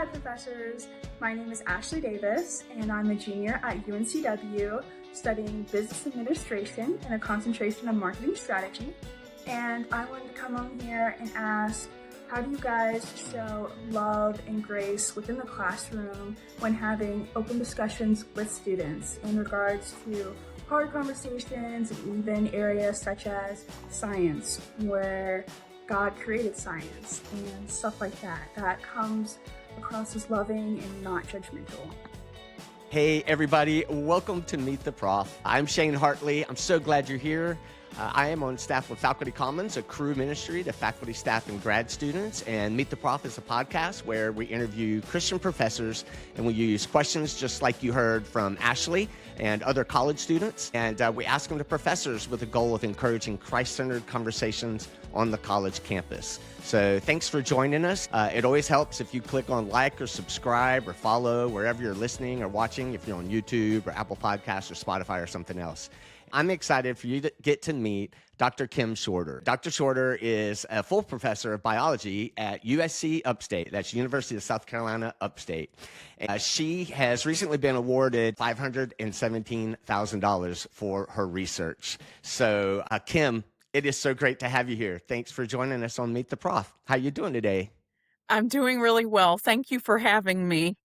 Hi professors, my name is Ashley Davis and I'm a junior at UNCW studying business administration and a concentration on marketing strategy. And I wanted to come on here and ask, how do you guys show love and grace within the classroom when having open discussions with students in regards to hard conversations and even areas such as science, where God created science and stuff like that comes across as loving and not judgmental? Hey everybody, welcome to Meet the Prof. I'm Shane Hartley. I'm so glad you're here. I am on staff with Faculty Commons, a crew ministry to faculty, staff, and grad students. And Meet the Prof is a podcast where we interview Christian professors and we use questions just like you heard from Ashley and other college students. And we ask them to professors with the goal of encouraging Christ-centered conversations on the college campus. So thanks for joining us. It always helps if you click on like or subscribe or follow wherever you're listening or watching, if you're on YouTube or Apple Podcasts or Spotify or something else. I'm excited for you to get to meet Dr. Kim Shorter. Dr. Shorter is a full professor of biology at USC Upstate. That's University of South Carolina Upstate. She has recently been awarded $517,000 for her research. So, Kim, it is so great to have you here. Thanks for joining us on Meet the Prof. How you doing today? I'm doing really well. Thank you for having me.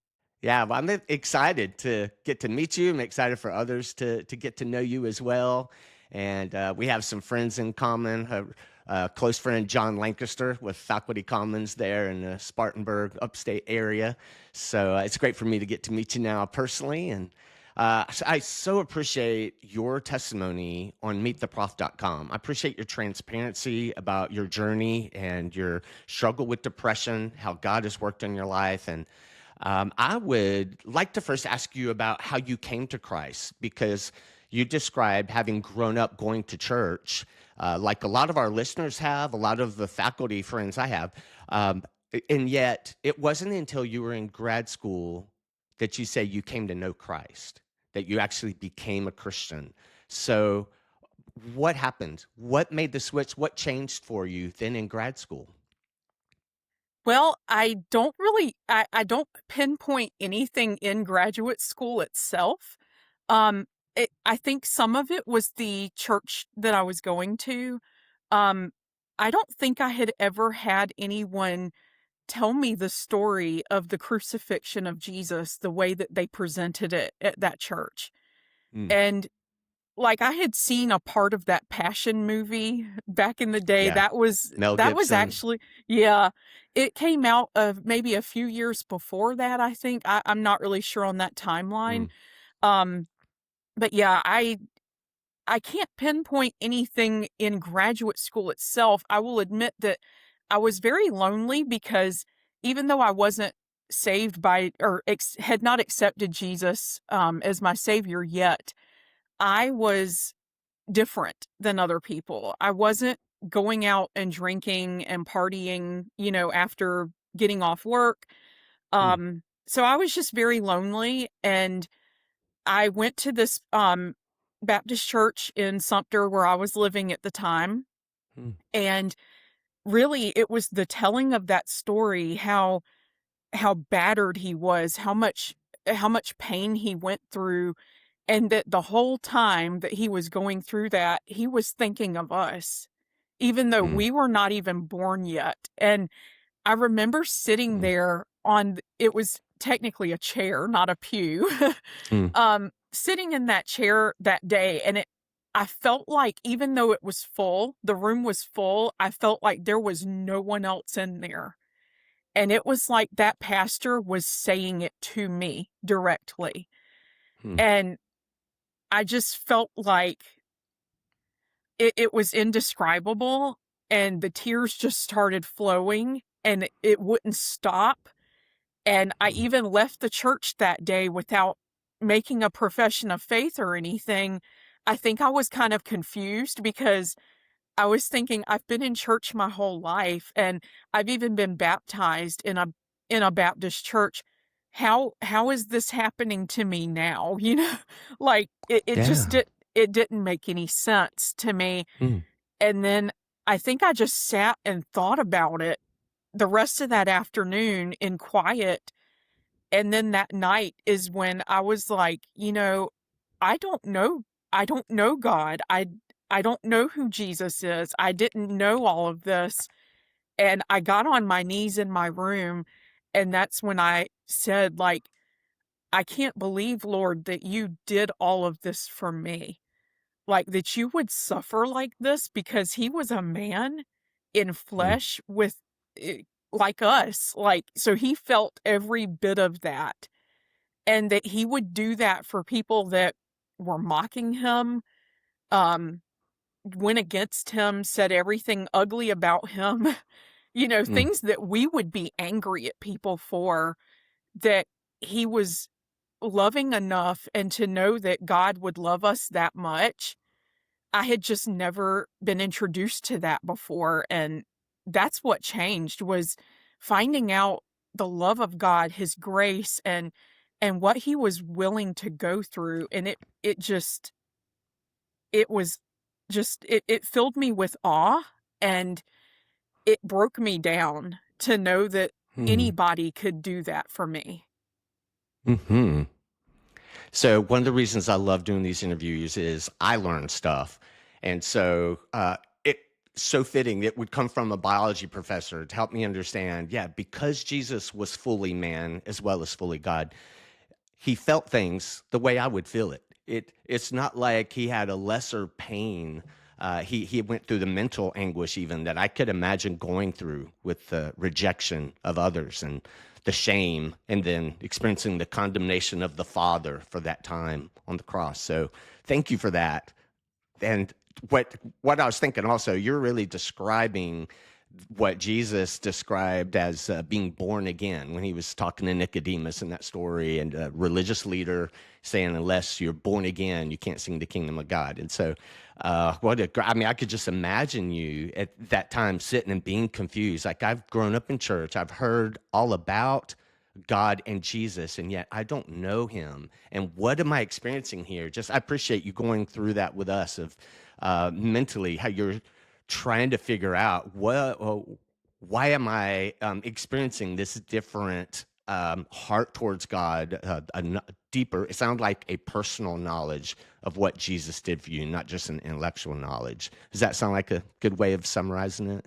Yeah, well, I'm excited to get to meet you. I'm excited for others to get to know you as well. And we have some friends in common. A close friend, John Lancaster, with Faculty Commons there in the Spartanburg, Upstate area. So it's great for me to get to meet you now personally. And I so appreciate your testimony on meettheprof.com. I appreciate your transparency about your journey and your struggle with depression, how God has worked in your life. And I would like to first ask you about how you came to Christ, because you described having grown up going to church, like a lot of our listeners have, a lot of the faculty friends I have, and yet it wasn't until you were in grad school that you say you came to know Christ, that you actually became a Christian. So what happened? What made the switch? What changed for you then in grad school? Well, I don't pinpoint anything in graduate school itself. I think some of it was the church that I was going to. I don't think I had ever had anyone tell me the story of the crucifixion of Jesus the way that they presented it at that church. Mm. And like, I had seen a part of that Passion movie back in the day. Yeah. That was Mel actually, yeah, it came out of maybe a few years before that, I think. I'm not really sure on that timeline. But yeah, I can't pinpoint anything in graduate school itself. I will admit that I was very lonely because even though I wasn't saved by or had not accepted Jesus as my savior yet, I was different than other people. I wasn't going out and drinking and partying, after getting off work. So I was just very lonely, and I went to this Baptist church in Sumter where I was living at the time. And really it was the telling of that story, how battered he was, how much pain he went through. And that the whole time that he was going through that, he was thinking of us, even though we were not even born yet. And I remember sitting there it was technically a chair, not a pew, sitting in that chair that day. And I felt like, even though it was full, the room was full, I felt like there was no one else in there. And it was like that pastor was saying it to me directly. And I just felt like it was indescribable, and the tears just started flowing and it wouldn't stop. And I even left the church that day without making a profession of faith or anything. I think I was kind of confused because I was thinking, I've been in church my whole life and I've even been baptized in a Baptist church. How is this happening to me now? Like it didn't make any sense to me. And then I think I just sat and thought about it the rest of that afternoon in quiet. And then that night is when I was like, I don't know. I don't know God. I don't know who Jesus is. I didn't know all of this. And I got on my knees in my room, and that's when I said, like, I can't believe, Lord, that you did all of this for me. Like, that you would suffer like this, because he was a man in Mm, flesh with eh, like us. Like, so he felt every bit of that, and that he would do that for people that were mocking him, um, went against him, said everything ugly about him, mm, things that we would be angry at people for, that he was loving enough, and to know that God would love us that much. I had just never been introduced to that before, and that's what changed, was finding out the love of God, his grace, and what he was willing to go through. And it was just it filled me with awe, and it broke me down to know that mm, anybody could do that for me. hmm. So one of the reasons I love doing these interviews is I learn stuff, and so it so fitting it would come from a biology professor to help me understand. Yeah, because Jesus was fully man as well as fully God, he felt things the way I would feel it. It's not like he had a lesser pain. He went through the mental anguish even that I could imagine going through with the rejection of others and the shame, and then experiencing the condemnation of the Father for that time on the cross. So thank you for that. And what I was thinking also, you're really describing what Jesus described as being born again when he was talking to Nicodemus in that story, and a religious leader saying, unless you're born again, you can't see the kingdom of God. And so, I mean, I could just imagine you at that time sitting and being confused. Like, I've grown up in church, I've heard all about God and Jesus, and yet I don't know him. And what am I experiencing here? Just, I appreciate you going through that with us of mentally how you're trying to figure out why am I experiencing this different heart towards God, deeper. It sounds like a personal knowledge of what Jesus did for you, not just an intellectual knowledge. Does that sound like a good way of summarizing it?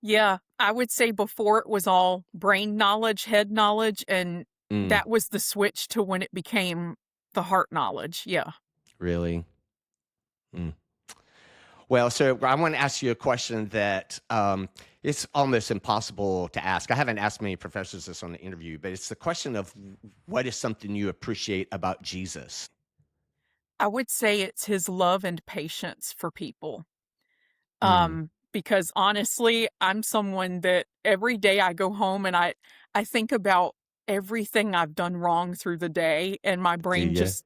Yeah, I would say before it was all brain knowledge, head knowledge, and Mm, that was the switch to when it became the heart knowledge. Yeah. really? Mm. Well, so I want to ask you a question that it's almost impossible to ask. I haven't asked many professors this on the interview, but it's the question of what is something you appreciate about Jesus? I would say it's his love and patience for people. Mm, Because honestly, I'm someone that every day I go home and I think about everything I've done wrong through the day, and my do brain you? just,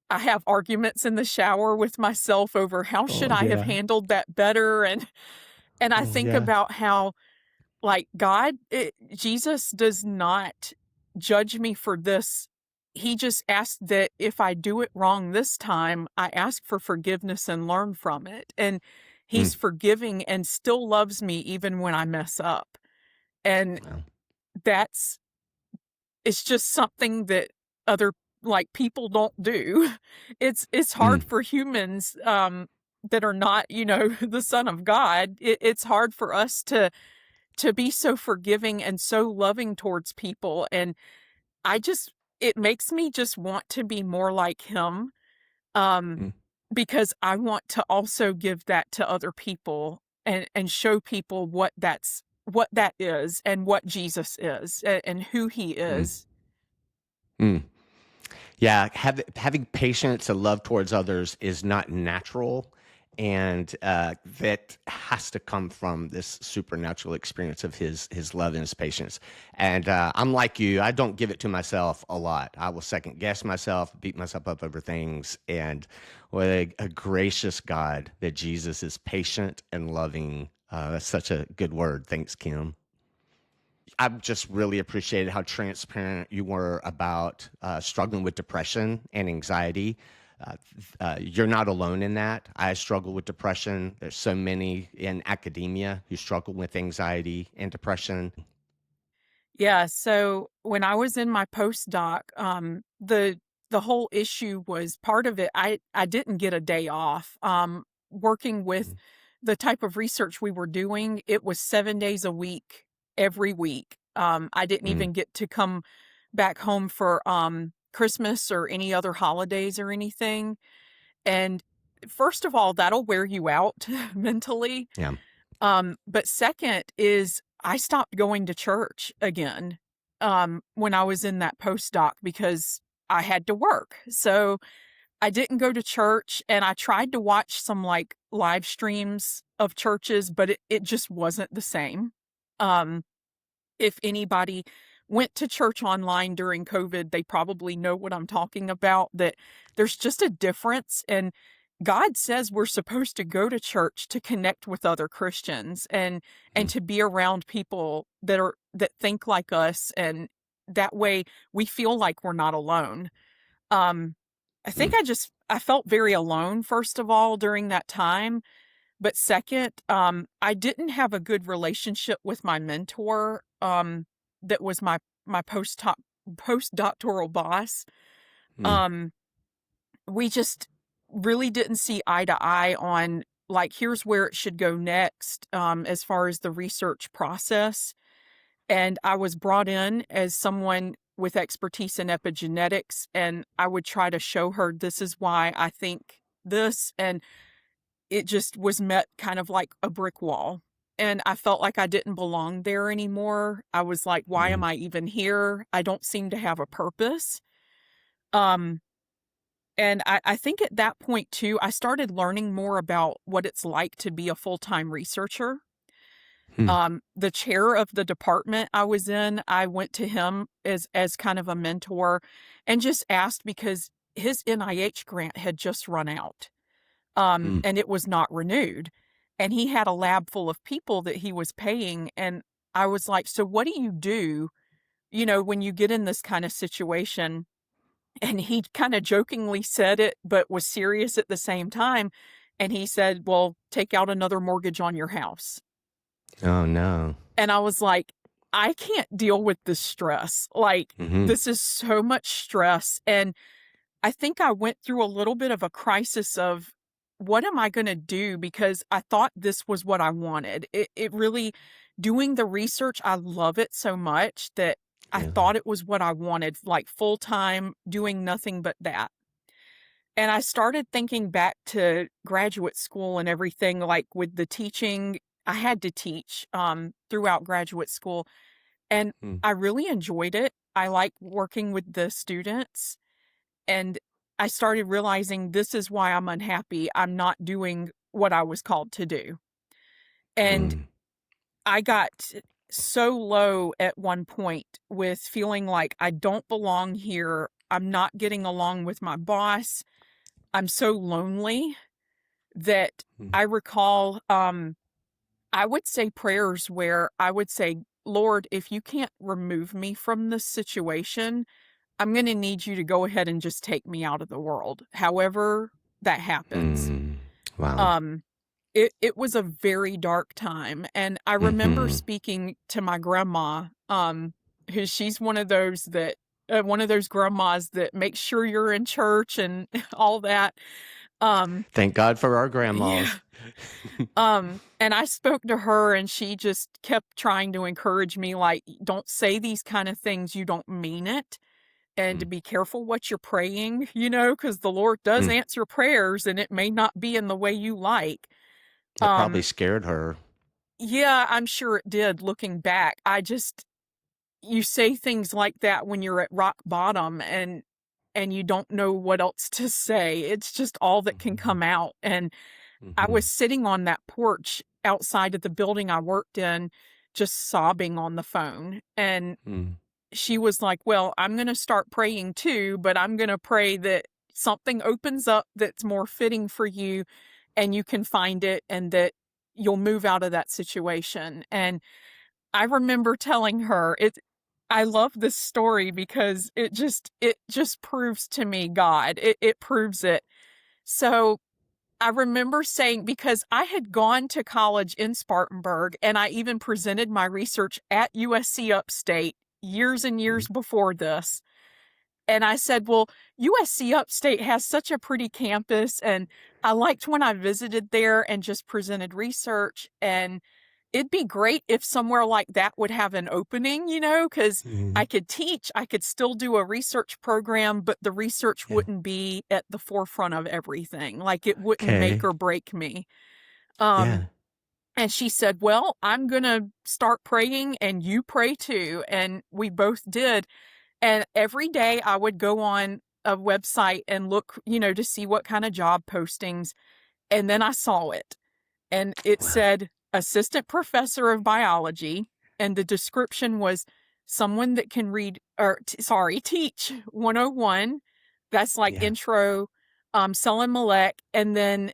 I have arguments in the shower with myself over how should Oh, I have yeah. handled that better. And I Oh, think yeah. about how, like, Jesus does not judge me for this. He just asked that if I do it wrong this time, I ask for forgiveness and learn from it. And Mm, he's forgiving and still loves me even when I mess up. And well, that's, it's just something that other, like, people don't do. It's hard mm, for humans that are not, the son of God. It's hard for us to be so forgiving and so loving towards people. And I just, it makes me just want to be more like him, um, mm, because I want to also give that to other people, and show people what that is, and what Jesus is, and who he mm, is. mm. Yeah, having patience and love towards others is not natural, and that has to come from this supernatural experience of his love and his patience. And I'm like you; I don't give it to myself a lot. I will second guess myself, beat myself up over things. And what a gracious God that Jesus is patient and loving. That's such a good word. Thanks, Kim. I've just really appreciated how transparent you were about struggling with depression and anxiety. You're not alone in that. I struggle with depression. There's so many in academia who struggle with anxiety and depression. Yeah, so when I was in my postdoc, the whole issue was part of it. I didn't get a day off. Working with Mm, the type of research we were doing, it was 7 days a week, every week. I didn't mm, even get to come back home for Christmas or any other holidays or anything. And first of all, that'll wear you out mentally. yeah. But second is I stopped going to church again, when I was in that postdoc because I had to work. So I didn't go to church and I tried to watch some like live streams of churches, but it just wasn't the same. Um, if anybody went to church online during COVID, they probably know what I'm talking about, that there's just a difference. And God says we're supposed to go to church to connect with other Christians and Mm, to be around people that think like us, and that way we feel like we're not alone. Um I think mm, I felt very alone first of all during that time, but second, I didn't have a good relationship with my mentor, that was my postdoctoral boss. mm, Um, we just really didn't see eye to eye on like here's where it should go next, as far as the research process. And I was brought in as someone with expertise in epigenetics, and I would try to show her this is why I think this, and it just was met kind of like a brick wall. And I felt like I didn't belong there anymore. I was like, why am mm, I even here? I don't seem to have a purpose. Um, and I think at that point too, I started learning more about what it's like to be a full-time researcher. mm, The chair of the department I was in, I went to him as kind of a mentor and just asked because his NIH grant had just run out. mm, And it was not renewed. And he had a lab full of people that he was paying. And I was like, so what do you do, when you get in this kind of situation? And he kind of jokingly said it, but was serious at the same time. And he said, well, take out another mortgage on your house. oh no. And I was like, I can't deal with this stress. Like, Mm-hmm. this is so much stress. And I think I went through a little bit of a crisis of what am I going to do? Because I thought this was what I wanted. It really, doing the research, I love it so much that I Yeah. thought it was what I wanted, like full time, doing nothing but that. And I started thinking back to graduate school and everything, like with the teaching. I had to teach throughout graduate school, and Mm, I really enjoyed it. I like working with the students, and I started realizing this is why I'm unhappy. I'm not doing what I was called to do. And mm, I got so low at one point with feeling like I don't belong here. I'm not getting along with my boss. I'm so lonely that mm, I recall I would say prayers where I would say, Lord, if you can't remove me from this situation, I'm going to need you to go ahead and just take me out of the world, however that happens. mm. Wow. Um, it was a very dark time, and I remember Mm-hmm. speaking to my grandma, who she's one of those grandmas that makes sure you're in church and all that. Um, Thank God for our yeah. grandmas. And I spoke to her, and she just kept trying to encourage me, like, don't say these kind of things. You don't mean it. And to Mm, be careful what you're praying, because the Lord does mm. answer prayers and it may not be in the way you like. It probably Um, scared her. yeah, I'm sure it did looking back. You say things like that when you're at rock bottom and you don't know what else to say. It's just all that can Mm-hmm. come out. And I Mm-hmm. was sitting on that porch outside of the building I worked in, just sobbing on the phone. And Mm, she was like, well, I'm going to start praying too, but I'm going to pray that something opens up that's more fitting for you and you can find it and that you'll move out of that situation. And I remember telling her I love this story because it just proves to me God. It proves it. So I remember saying, because I had gone to college in Spartanburg and I even presented my research at USC Upstate years and years before this. And I said, well, USC Upstate has such a pretty campus, and I liked when I visited there and just presented research, and it'd be great if somewhere like that would have an opening, because I could teach, I could still do a research program, but the research Yeah. wouldn't be at the forefront of everything. Like, it wouldn't make Okay. or break me. Yeah. And she said, well, I'm going to start praying, and you pray too. And we both did. And every day I would go on a website and look, to see what kind of job postings. And then I saw it. And it Wow. said assistant professor of biology. And the description was someone that can read, teach 101. That's like Yeah. intro, cell and molecular. And then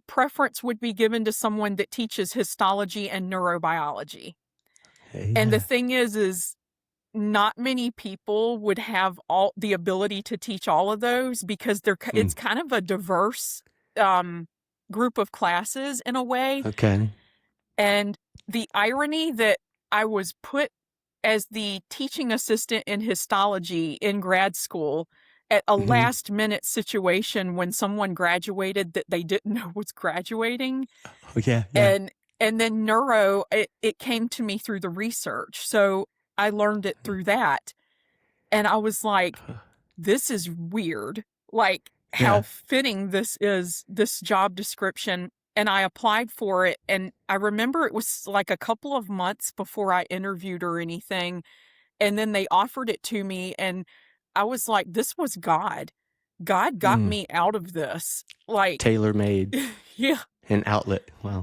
preference would be given to someone that teaches histology and neurobiology. Yeah. And the thing is not many people would have all the ability to teach all of those, because it's kind of a diverse group of classes in a way. Okay. And the irony that I was put as the teaching assistant in histology in grad school at a last minute situation when someone graduated that they didn't know was graduating. Oh, yeah. Yeah. And then neuro, it came to me through the research. So I learned it through that. And I was like, this is weird. Like, how fitting this is, this job description. And I applied for it. And I remember it was like a couple of months before I interviewed or anything. And then they offered it to me. And I was like, this was God. God got me out of this. Like, Tailor-made. Yeah. An outlet. Wow.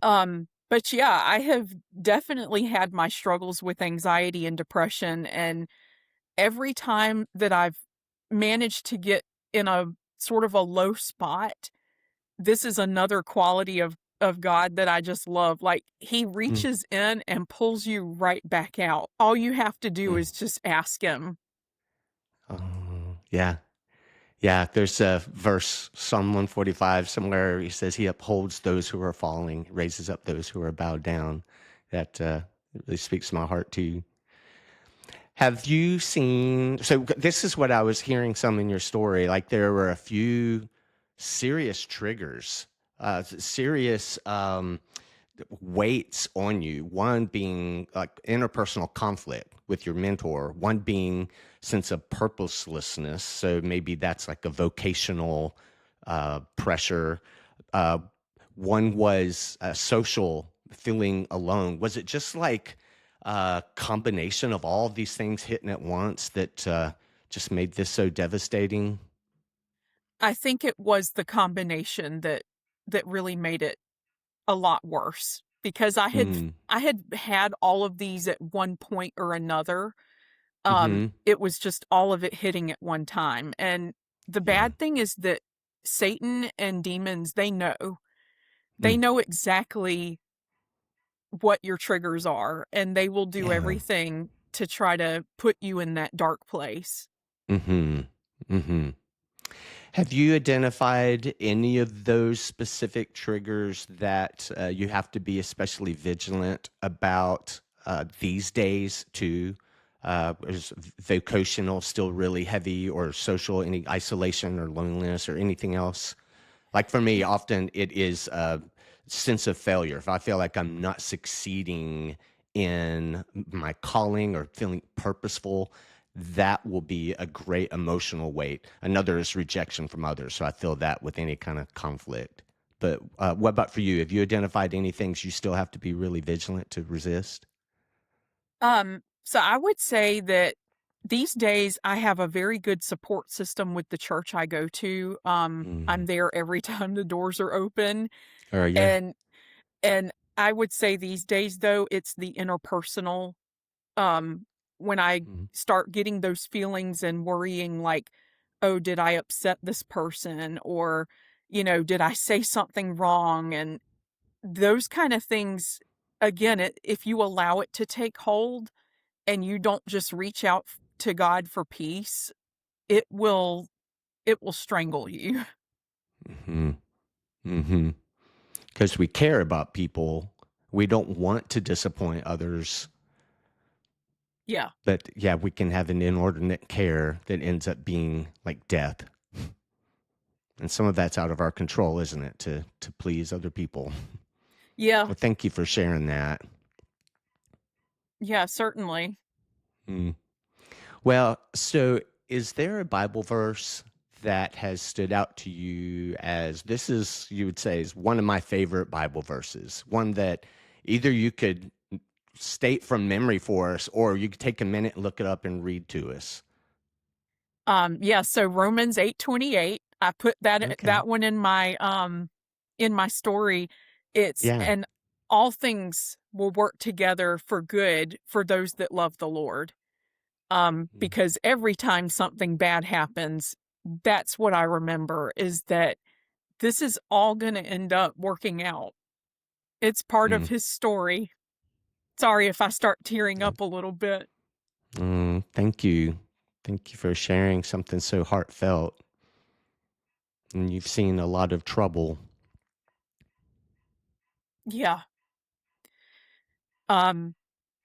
But yeah, I have definitely had my struggles with anxiety and depression. And every time that I've managed to get in a sort of a low spot, this is another quality of God that I just love. Like, he reaches in and pulls you right back out. All you have to do is just ask him. Yeah. Yeah, there's a verse, Psalm 145, somewhere he says he upholds those who are falling, raises up those who are bowed down. That really speaks to my heart too. Have you seen, so this is what I was hearing some in your story, like there were a few serious triggers, serious weights on you, one being like interpersonal conflict with your mentor, one being sense of purposelessness. So maybe that's like a vocational pressure. One was social, feeling alone. Was it just like a combination of all of these things hitting at once that just made this so devastating? I think it was the combination that really made it a lot worse, because I had all of these at one point or another. It was just all of it hitting at one time. And the bad thing is that Satan and demons, they know exactly what your triggers are, and they will do everything to try to put you in that dark place. Have you identified any of those specific triggers that you have to be especially vigilant about these days too? Is vocational still really heavy, or social, any isolation or loneliness or anything else? Like for me, often it is a sense of failure. If I feel like I'm not succeeding in my calling or feeling purposeful, that will be a great emotional weight. Another is rejection from others. So I feel that with any kind of conflict. But what about for you? Have you identified any things you still have to be really vigilant to resist? So I would say that these days I have a very good support system with the church I go to. I'm there every time the doors are open. Or yeah. And I would say these days, though, it's the interpersonal, when I start getting those feelings and worrying, like, oh, did I upset this person? Or, did I say something wrong? And those kind of things, again, if you allow it to take hold and you don't just reach out to God for peace, it will strangle you. Because we care about people. We don't want to disappoint others. Yeah. But yeah, we can have an inordinate care that ends up being like death. And some of that's out of our control, isn't it? To please other people. Yeah. Well, thank you for sharing that. Yeah, certainly. Mm. Well, so is there a Bible verse that has stood out to you as this is, you would say, is one of my favorite Bible verses? One that either you could state from memory for us, or you could take a minute and look it up and read to us. Yeah, so Romans 8:28, I put Okay. that one in my story. It's Yeah. and all things will work together for good for those that love the Lord. Mm. Because every time something bad happens, that's what I remember is that this is all going to end up working out. It's part of Mm. his story. Sorry if I start tearing Yeah. up a little bit. Thank you. Thank you for sharing something so heartfelt. And you've seen a lot of trouble. Yeah. Um,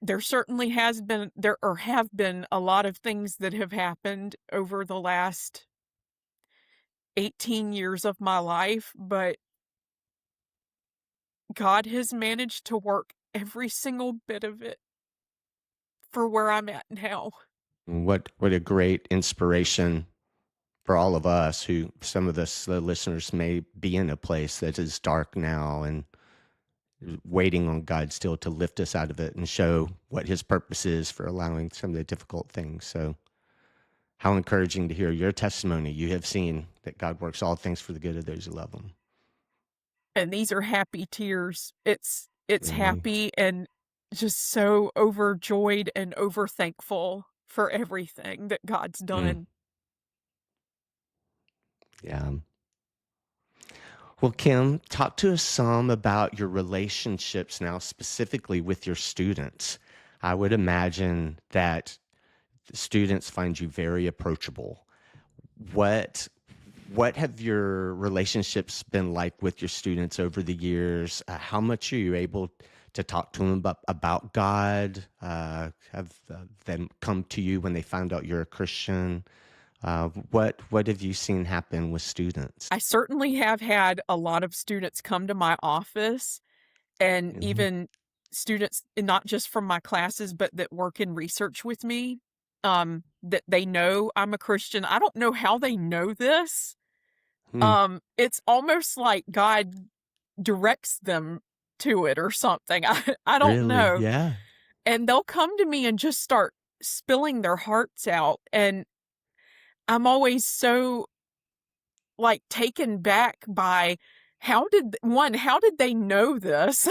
there certainly have been a lot of things that have happened over the last 18 years of my life, but God has managed to work every single bit of it for where I'm at now. What a great inspiration for all of us who some of us, the listeners, may be in a place that is dark now and waiting on God still to lift us out of it and show what his purpose is for allowing some of the difficult things. So how encouraging to hear your testimony. You have seen that God works all things for the good of those who love him. And these are happy tears. It's Really? happy and just so overjoyed and over thankful for everything that God's Mm, done. yeah. Well, Kim, talk to us some about your relationships now, specifically with your students. I would imagine that the students find you very approachable. What what have your relationships been like with your students over the years? How much are you able to talk to them about God? Have them come to you when they find out you're a Christian? What have you seen happen with students? I certainly have had a lot of students come to my office and Mhm. even students, and not just from my classes, but that work in research with me, that they know I'm a Christian. I don't know how they know this. Hmm. It's almost like God directs them to it or something. I don't Really? know. Yeah. And they'll come to me and just start spilling their hearts out. And I'm always so like taken back by how did they know this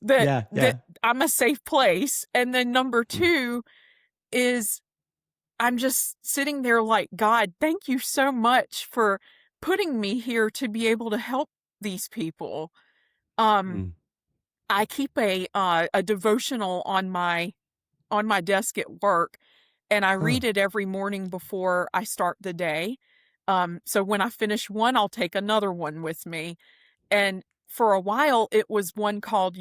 that Yeah. that Yeah. I'm a safe place? And then number Mm, 2 is I'm just sitting there like, God, thank you so much for putting me here to be able to help these people. Um mm. I keep a devotional on my desk at work, and I Huh. read it every morning before I start the day. So when I finish one, I'll take another one with me. And for a while, it was one called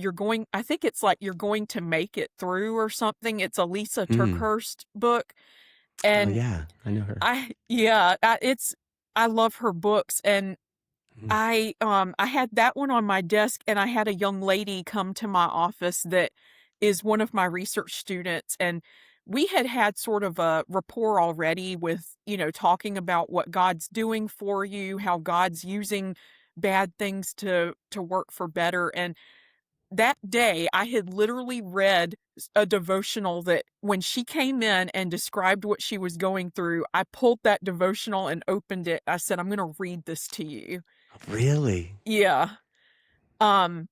I think it's like You're Going to Make It Through or something. It's a Lisa Mm. TerKeurst book. Oh And yeah, I know her. I love her books. And Mm. I had that one on my desk, and I had a young lady come to my office that is one of my research students, and we had sort of a rapport already with, talking about what God's doing for you, how God's using bad things to work for better. And that day I had literally read a devotional that when she came in and described what she was going through, I pulled that devotional and opened it. I said, I'm going to read this to you. Really? Yeah. Um,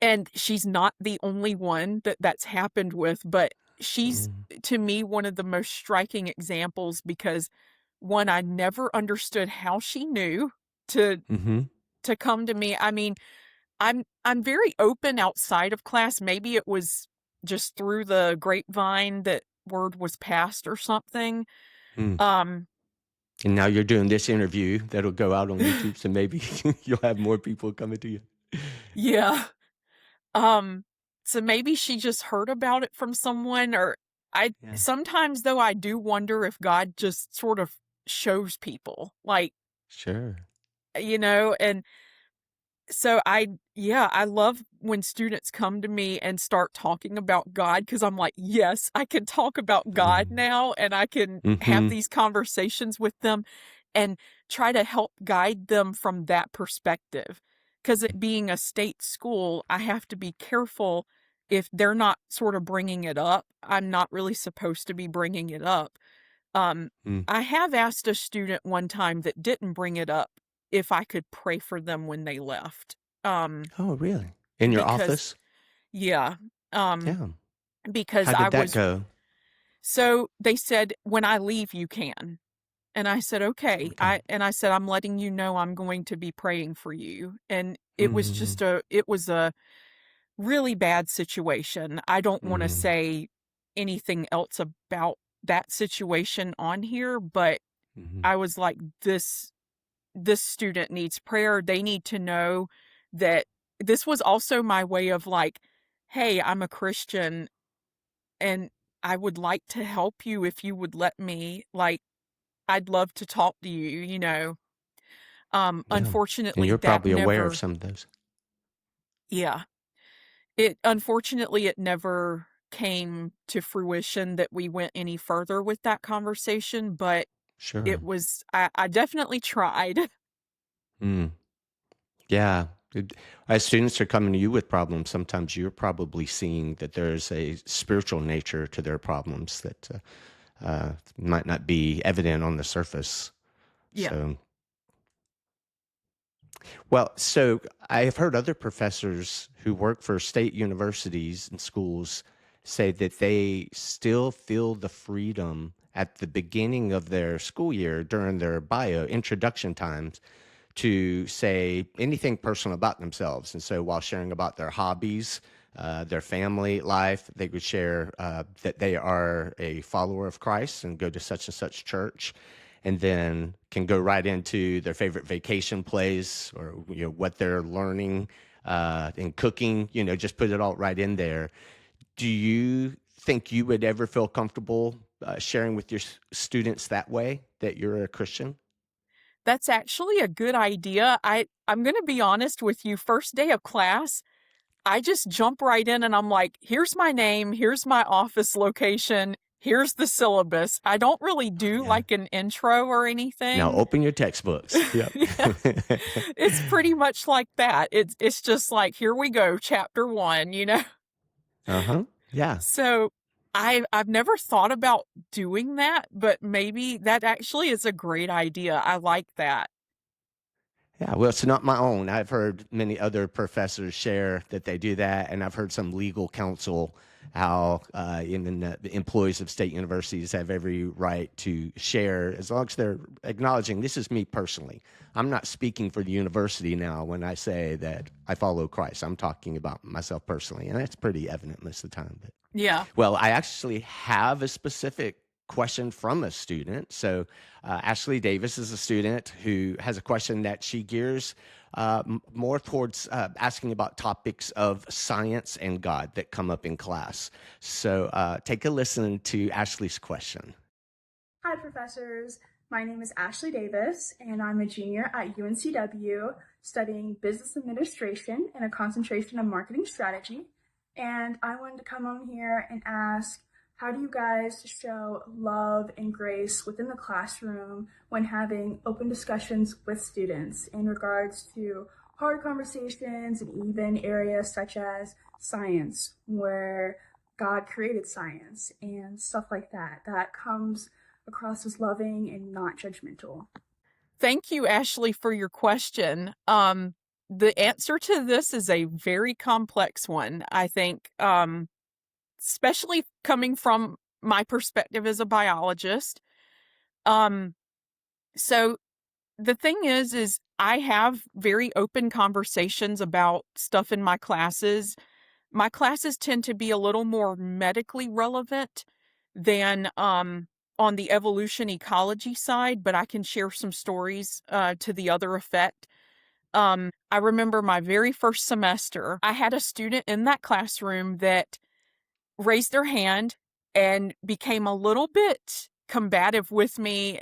and she's not the only one that's happened with, but she's, Mm. to me, one of the most striking examples because one, I never understood how she knew to Mm-hmm. to come to me. I mean, I'm very open outside of class. Maybe it was just through the grapevine that word was passed or something. Mm. Um, And now you're doing this interview that'll go out on YouTube, so maybe you'll have more people coming to you. yeah. Um, so maybe she just heard about it from someone, or Yeah. Sometimes though I do wonder if God just sort of shows people, like, Sure. and so I love when students come to me and start talking about God, because I'm like, yes, I can talk about God Mm. now, and I can have Mhm. these conversations with them and try to help guide them from that perspective. Because it being a state school, I have to be careful if they're not sort of bringing it up. I'm not really supposed to be bringing it up. Um, Mm. I have asked a student one time that didn't bring it up if I could pray for them when they left. Oh, really? In your Because office? yeah, um, Yeah. because How I did that was go? so they said, "When I leave, you can." And I said, "Okay." Okay. I said, "I'm letting you know I'm going to be praying for you." And Mhm. it was a really bad situation. I don't want to Mhm. say anything else about that situation on here, but Mhm. I was like, this student needs prayer. They need to know that this was also my way of like, hey, I'm a Christian and I would like to help you if you would let me. Like, I'd love to talk to you. Yeah. And Unfortunately, you're that probably aware of never, some of those. yeah, it never came to fruition that we went any further with that conversation, but Sure. I definitely tried. Mm. Yeah. As students are coming to you with problems, sometimes you're probably seeing that there's a spiritual nature to their problems that might not be evident on the surface. Yeah. So, well, so I have heard other professors who work for state universities and schools say that they still feel the freedom at the beginning of their school year during their bio introduction times to say anything personal about themselves. And so while sharing about their hobbies, their family life, they would share that they are a follower of Christ and go to such and such church, and then can go right into their favorite vacation place or what they're learning in cooking. Just put it all right in there. Do you think you would ever feel comfortable sharing with your students that way that you're a Christian? That's actually a good idea. I'm gonna be honest with you, first day of class, I just jump right in and I'm like, "Here's my name, here's my office location, here's the syllabus." I don't really do Yeah. like an intro or Now anything. open your textbooks. Yep. Yeah. It's pretty much like that. It's just like, "Here we go, chapter 1." Uh-huh. Yeah. So, I've never thought about doing that, but maybe that actually is a great idea. I like that. Yeah. Well, it's not my own. I've heard many other professors share that they do that, and I've heard some legal counsel how the employees of state universities have every right to share as long as they're acknowledging this is me personally. I'm not speaking for the university now when I say that I follow Christ. I'm talking about myself personally, and that's pretty evident most of the time. But Yeah. well, I actually have a specific question from a student. So, Ashley Davis is a student who has a question that she gears more towards asking about topics of science and God that come up in class. So, take a listen to Ashley's question. Hi, professors. My name is Ashley Davis, and I'm a junior at UNCW studying business administration and a concentration in marketing strategy. And I wanted to come on here and ask, how do you guys show love and grace within the classroom when having open discussions with students in regards to hard conversations and even areas such as science, where God created science and stuff like that, that comes across as loving and not judgmental? Thank you, Ashley, for your question. The answer to this is a very complex one, I think, especially coming from my perspective as a biologist. Um, so the thing is I have very open conversations about stuff in my classes. My classes tend to be a little more medically relevant than on the evolution ecology side, but I can share some stories to the other effect. I remember my very first semester, I had a student in that classroom that raised their hand and became a little bit combative with me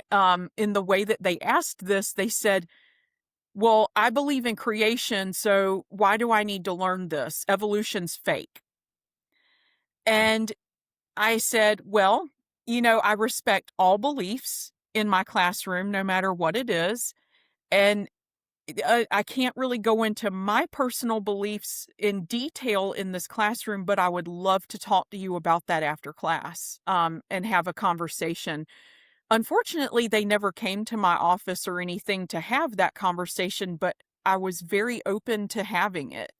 in the way that they asked this. They said, well, I believe in creation, so why do I need to learn this? Evolution's fake. And I said, well, I respect all beliefs in my classroom, no matter what it is. And I can't really go into my personal beliefs in detail in this classroom, but I would love to talk to you about that after class and have a conversation. Unfortunately, they never came to my office or anything to have that conversation, but I was very open to having it.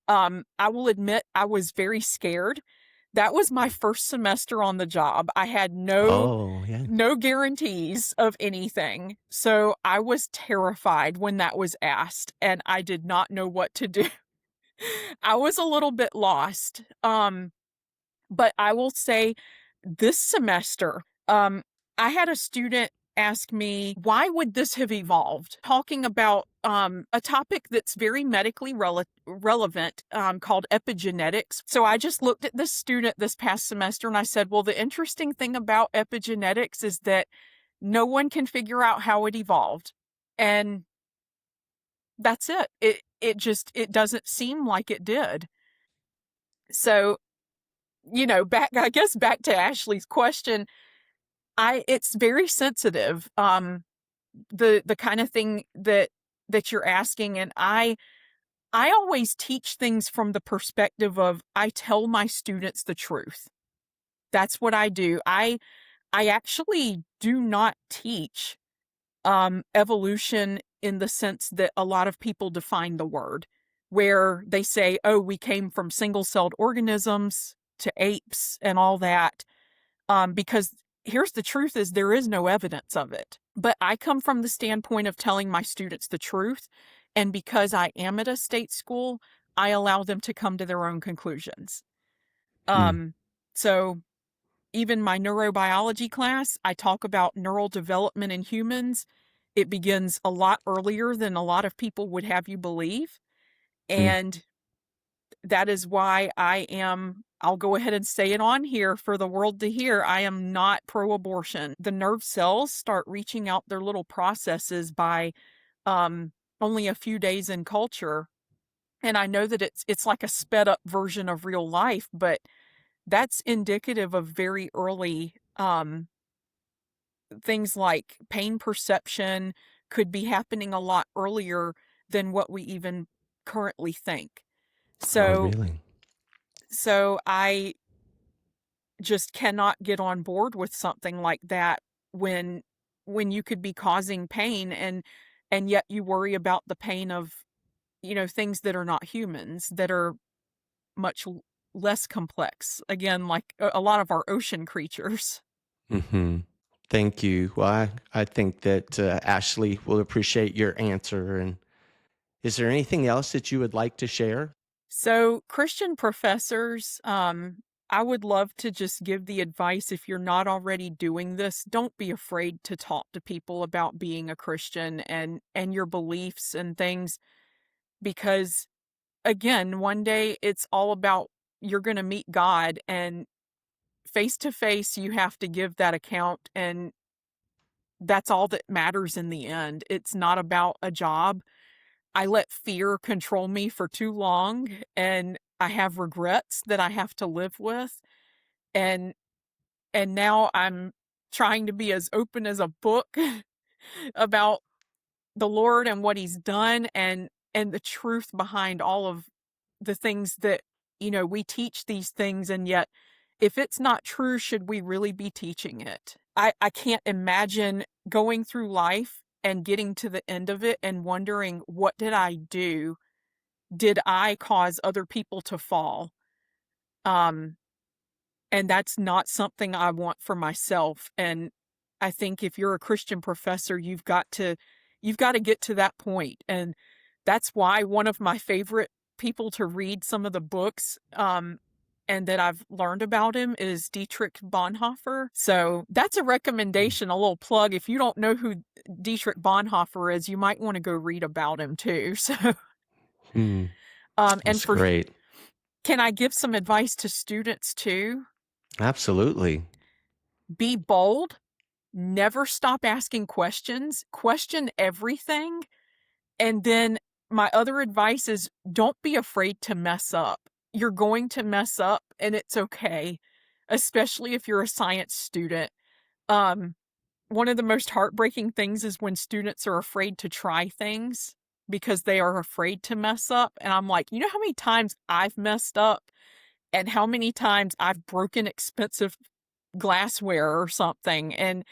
I will admit I was very scared. That was my first semester on the job. I had Oh, yeah. no guarantees of anything. So I was terrified when that was asked, and I did not know what to do. I was a little bit lost. But I will say this semester, I had a student ask me, why would this have evolved? Talking about a topic that's very medically relevant called epigenetics. So I just looked at this student this past semester and I said, well, the interesting thing about epigenetics is that no one can figure out how it evolved. And that's it. It doesn't seem like it did. So, I guess back to Ashley's question, it's very sensitive. The kind of thing that you're asking, and I always teach things from the perspective of I tell my students the truth. That's what I do. I actually do not teach evolution in the sense that a lot of people define the word, where they say, oh, we came from single-celled organisms to apes and all that, because here's the truth is there is no evidence of it. But I come from the standpoint of telling my students the truth, and because I am at a state school, I allow them to come to their own conclusions. So even my neurobiology class, I talk about neural development in humans. It begins a lot earlier than a lot of people would have you believe. And that is why I'll go ahead and say it on here for the world to hear, I am not pro-abortion. The nerve cells start reaching out their little processes by only a few days in culture. And I know that it's like a sped up version of real life, but that's indicative of very early things like pain perception could be happening a lot earlier than what we even currently think. So, really? So I just cannot get on board with something like that when you could be causing pain and yet you worry about the pain of things that are not humans, that are much less complex, again, like a lot of our ocean creatures. Thank you. Well, I think that Ashley will appreciate your answer. And is there anything else that you would like to share? So Christian professors, I would love to just give the advice, if you're not already doing this, don't be afraid to talk to people about being a Christian and your beliefs and things, because again, one day it's all about you're going to meet God, and face to face you have to give that account, and that's all that matters in the end. It's not about a job. I let fear control me for too long, and I have regrets that I have to live with. And now I'm trying to be as open as a book about the Lord and what he's done, and the truth behind all of the things that, we teach these things, and yet if it's not true, should we really be teaching it? I can't imagine going through life and getting to the end of it and wondering, what did I do? Did I cause other people to fall? And that's not something I want for myself. And I think if you're a Christian professor, you've got to get to that point. And that's why one of my favorite people to read some of the books, and that I've learned about him, is Dietrich Bonhoeffer. So that's a recommendation, a little plug. If you don't know who Dietrich Bonhoeffer is, you might want to go read about him too. So, That's great. Can I give some advice to students too? Absolutely. Be bold. Never stop asking questions. Question everything. And then my other advice is don't be afraid to mess up. You're going to mess up and it's okay, especially if you're a science student. Um, One of the most heartbreaking things is when students are afraid to try things because they are afraid to mess up. And I'm like, you know how many times I've messed up and how many times I've broken expensive glassware or something and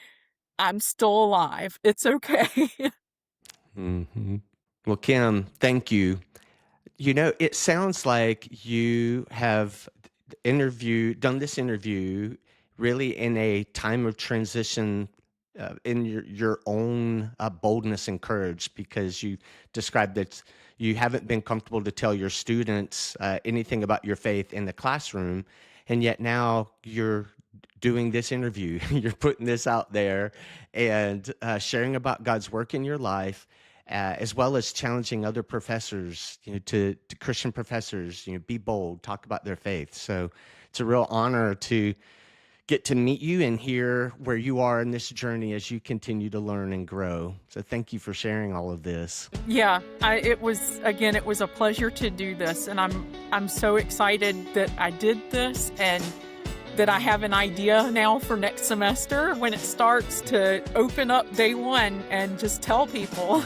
I'm still alive. It's okay. Hmm. Well, Kim, thank you. You know, it sounds like you have done this interview really in a time of transition in your own boldness and courage, because you described that you haven't been comfortable to tell your students anything about your faith in the classroom, and yet now you're doing this interview, you're putting this out there and sharing about God's work in your life, as well as challenging other professors, to Christian professors, be bold, talk about their faith. So it's a real honor to get to meet you and hear where you are in this journey as you continue to learn and grow. So thank you for sharing all of this. Yeah, it was a pleasure to do this, and I'm so excited that I did this and that I have an idea now for next semester when it starts to open up day one and just tell people.